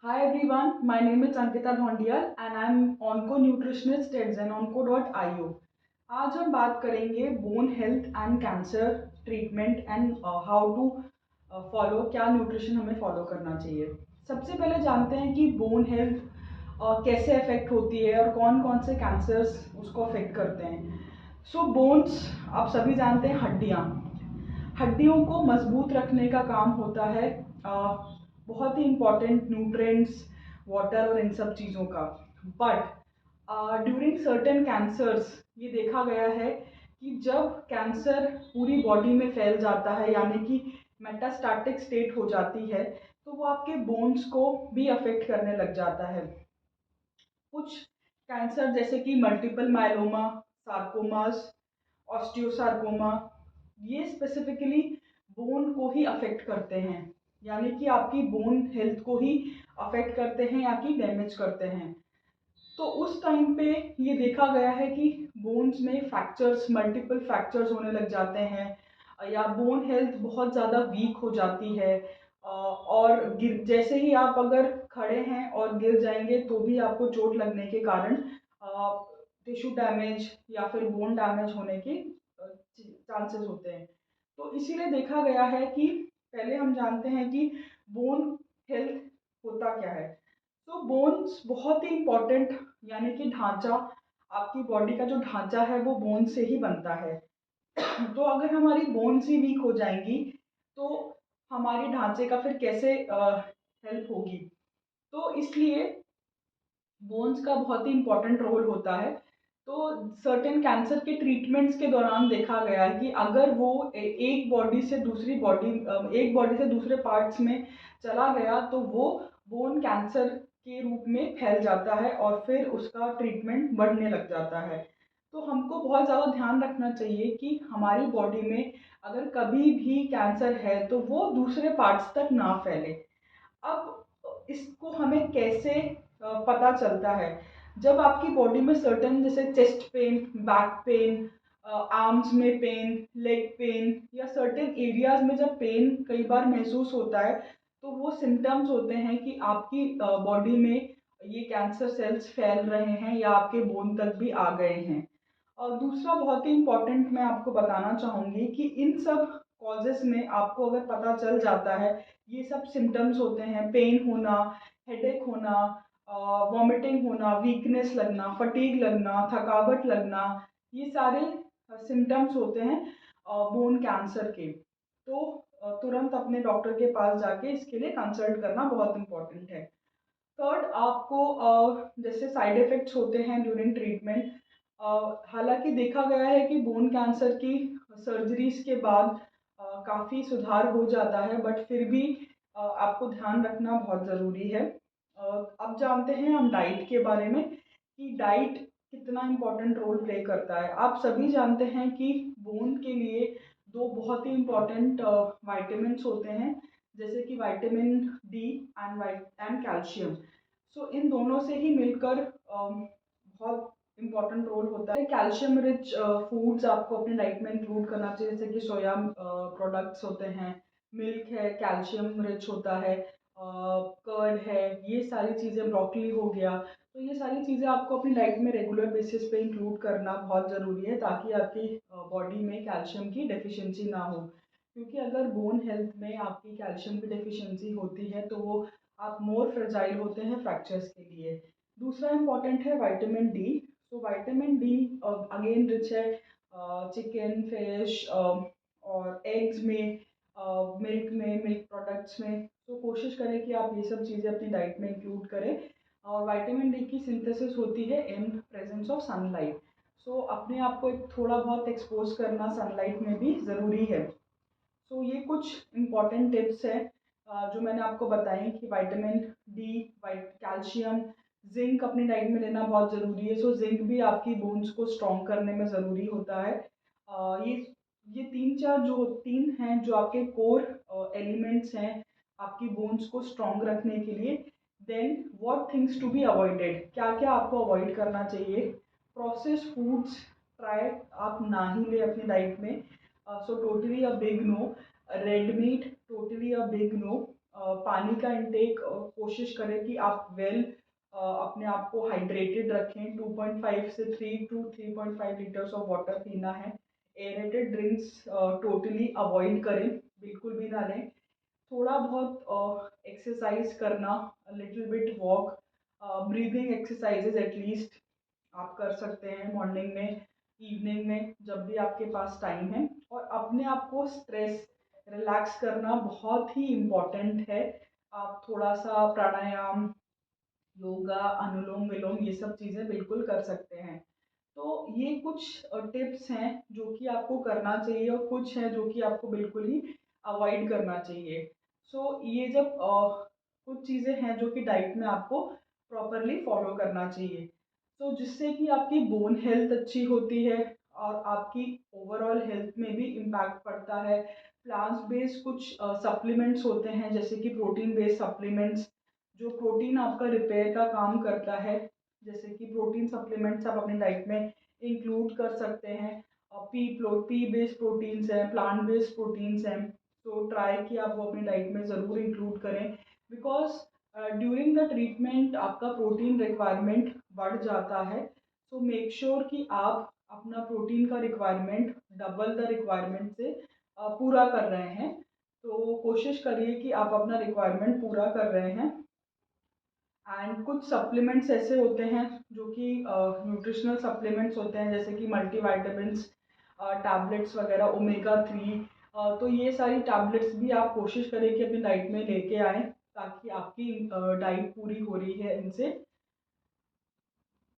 Hi everyone, my name is Ankita Dhondial and I'm onco nutritionist at zenonco.io. आज हम बात करेंगे bone health and cancer treatment and how to follow, क्या nutrition हमें follow करना चाहिए। सबसे पहले जानते हैं कि बोन हेल्थ कैसे अफेक्ट होती है और कौन कौन से कैंसर्स उसको अफेक्ट करते हैं। सो बोन्स आप सभी जानते हैं, हड्डियाँ। हड्डियों को मजबूत रखने का काम होता है बहुत ही इम्पॉर्टेंट न्यूट्रिएंट्स, वाटर और इन सब चीज़ों का। बट ड्यूरिंग सर्टेन कैंसर्स ये देखा गया है कि जब कैंसर पूरी बॉडी में फैल जाता है, यानी कि मेटास्टैटिक स्टेट हो जाती है, तो वो आपके बोन्स को भी अफेक्ट करने लग जाता है। कुछ कैंसर जैसे कि मल्टीपल मायलोमा, सार्कोमास, ऑस्टियोसार्कोमा, ये स्पेसिफिकली बोन को ही अफेक्ट करते हैं, यानी कि आपकी बोन हेल्थ को ही अफेक्ट करते हैं या कि डैमेज करते हैं। तो उस टाइम पे ये देखा गया है कि बोन्स में फ्रैक्चर्स, मल्टीपल फ्रैक्चर्स होने लग जाते हैं या बोन हेल्थ बहुत ज़्यादा वीक हो जाती है। और गिर जैसे ही आप अगर खड़े हैं और गिर जाएंगे तो भी आपको चोट लगने के कारण टिश्यू डैमेज या फिर बोन डैमेज होने के चांसेस होते हैं। तो इसीलिए देखा गया है कि पहले हम जानते हैं कि बोन हेल्थ होता क्या है। तो बोन्स बहुत ही इम्पोर्टेंट, यानी कि ढांचा, आपकी बॉडी का जो ढांचा है वो बोन से ही बनता है। तो अगर हमारी बोन्स ही वीक हो जाएंगी तो हमारे ढांचे का फिर कैसे हेल्प होगी। तो इसलिए बोन्स का बहुत ही इम्पोर्टेंट रोल होता है। तो सर्टेन कैंसर के ट्रीटमेंट्स के दौरान देखा गया है कि अगर वो एक बॉडी से दूसरी बॉडी, एक बॉडी से दूसरे पार्ट्स में चला गया तो वो बोन कैंसर के रूप में फैल जाता है और फिर उसका ट्रीटमेंट बढ़ने लग जाता है। तो हमको बहुत ज़्यादा ध्यान रखना चाहिए कि हमारी बॉडी में अगर कभी भी कैंसर है तो वो दूसरे पार्ट्स तक ना फैले। अब इसको हमें कैसे पता चलता है, जब आपकी बॉडी में सर्टेन जैसे chest pain, back pain, arms में पेन, लेग पेन या सर्टेन एरियाज में जब पेन कई बार महसूस होता है तो वो सिम्टम्स होते हैं कि आपकी बॉडी में ये कैंसर सेल्स फैल रहे हैं या आपके बोन तक भी आ गए हैं। और दूसरा बहुत ही इम्पोर्टेंट मैं आपको बताना चाहूँगी कि इन सब कॉजेस में आपको अगर पता चल जाता है, ये सब सिम्टम्स होते हैं, पेन होना, हेडेक होना, वॉमिटिंग होना, वीकनेस लगना, फटीग लगना, थकावट लगना, ये सारे सिम्टम्स होते हैं बोन कैंसर के। तो तुरंत अपने डॉक्टर के पास जाके इसके लिए कंसल्ट करना बहुत इम्पोर्टेंट है। थर्ड, आपको जैसे साइड इफ़ेक्ट्स होते हैं ड्यूरिंग ट्रीटमेंट। हालाँकि देखा गया है कि बोन कैंसर की सर्जरीज़ के बाद काफ़ी सुधार हो जाता है, बट फिर भी आपको ध्यान रखना बहुत ज़रूरी है। अब जानते हैं हम डाइट के बारे में कि डाइट कितना इम्पोर्टेंट रोल प्ले करता है। आप सभी जानते हैं कि बोन के लिए 2 बहुत ही इम्पोर्टेंट विटामिन्स होते हैं, जैसे कि विटामिन डी एंड कैल्शियम। सो इन दोनों से ही मिलकर बहुत इम्पोर्टेंट रोल होता है। कैल्शियम रिच फूड्स आपको अपने डाइट में इंक्लूड करना चाहिए, जैसे कि सोया प्रोडक्ट्स होते हैं, मिल्क है, कैल्शियम रिच होता है, कर्ड है, ये सारी चीज़ें, ब्रोकली हो गया। तो ये सारी चीज़ें आपको अपनी डाइट में रेगुलर बेसिस पे इंक्लूड करना बहुत ज़रूरी है, ताकि आपकी बॉडी में कैल्शियम की डेफिशिएंसी ना हो। क्योंकि अगर बोन हेल्थ में आपकी कैल्शियम की डेफिशिएंसी होती है तो वो आप मोर फ्रेजाइल होते हैं फ्रैक्चर्स के लिए। दूसरा इम्पॉर्टेंट है विटामिन डी। तो विटामिन डी अगेन रिच है चिकन, फिश और एग्स में, मिल्क में, मिल्क प्रोडक्ट्स में। तो कोशिश करें कि आप ये सब चीज़ें अपनी डाइट में इंक्लूड करें। और विटामिन डी की सिंथेसिस होती है इन प्रेजेंस ऑफ सनलाइट। सो अपने आप को एक थोड़ा बहुत एक्सपोज करना सनलाइट में भी ज़रूरी है। सो ये कुछ इम्पॉर्टेंट टिप्स हैं जो मैंने आपको बताई कि vitamin D, white calcium, zinc अपनी डाइट में लेना बहुत ज़रूरी है। सो जिंक भी आपकी बोन्स को स्ट्रॉन्ग करने में ज़रूरी होता है। ये तीन चार जो तीन हैं जो आपके कोर एलिमेंट्स हैं आपकी बोन्स को स्ट्रॉन्ग रखने के लिए। Then what things to be avoided, क्या क्या आपको अवॉइड करना चाहिए। प्रोसेस्ड फूड्स ट्राई आप ना ही ले अपनी डाइट में, so totally a big no. Red meat totally a big no. पानी का इंटेक कोशिश करें कि आप अपने आप को हाइड्रेटेड रखें। 2.5 से 3 टू 3.5 लीटर्स ऑफ वाटर पीना है। एरेटेड ड्रिंक्स टोटली अवॉइड करें, बिल्कुल भी ना लें। थोड़ा बहुत एक्सरसाइज करना, little bit walk, breathing exercises at least आप कर सकते हैं मॉर्निंग में, इवनिंग में, जब भी आपके पास टाइम है। और अपने आप को स्ट्रेस रिलैक्स करना बहुत ही इम्पॉर्टेंट है। आप थोड़ा सा प्राणायाम, योगा, अनुलोम विलोम, ये सब चीज़ें बिल्कुल कर सकते हैं। तो ये कुछ टिप्स हैं जो कि आपको करना चाहिए, और कुछ हैं जो कि आपको बिल्कुल ही अवॉइड करना चाहिए। ये जब कुछ चीज़ें हैं जो कि डाइट में आपको प्रॉपरली फॉलो करना चाहिए, तो जिससे कि आपकी बोन हेल्थ अच्छी होती है और आपकी ओवरऑल हेल्थ में भी इम्पैक्ट पड़ता है। प्लांट्स बेस्ड कुछ सप्लीमेंट्स होते हैं, जैसे कि प्रोटीन बेस्ड सप्लीमेंट्स, जो प्रोटीन आपका रिपेयर का काम करता है। जैसे कि प्रोटीन सप्लीमेंट्स आप अपनी डाइट में इंक्लूड कर सकते हैं। पी बेस्ड प्रोटीन्स हैं, प्लांट बेस्ड प्रोटीन्स हैं, तो ट्राई कि आप वो अपनी डाइट में ज़रूर इंक्लूड करें। बिकॉज ड्यूरिंग द ट्रीटमेंट आपका प्रोटीन रिक्वायरमेंट बढ़ जाता है। सो मेक श्योर कि आप अपना प्रोटीन का रिक्वायरमेंट डबल द रिक्वायरमेंट से पूरा कर रहे हैं। तो कोशिश करिए कि आप अपना रिक्वायरमेंट पूरा कर रहे हैं। एंड कुछ सप्लीमेंट्स ऐसे होते हैं जो कि न्यूट्रिशनल सप्लीमेंट्स होते हैं, जैसे कि मल्टीवाइटामिन्स, टैबलेट्स वगैरह, ओमेगा 3। तो ये सारी टैबलेट्स भी आप कोशिश करें कि अपनी डाइट में लेके आएँ, ताकि आपकी डाइट पूरी हो रही है इनसे।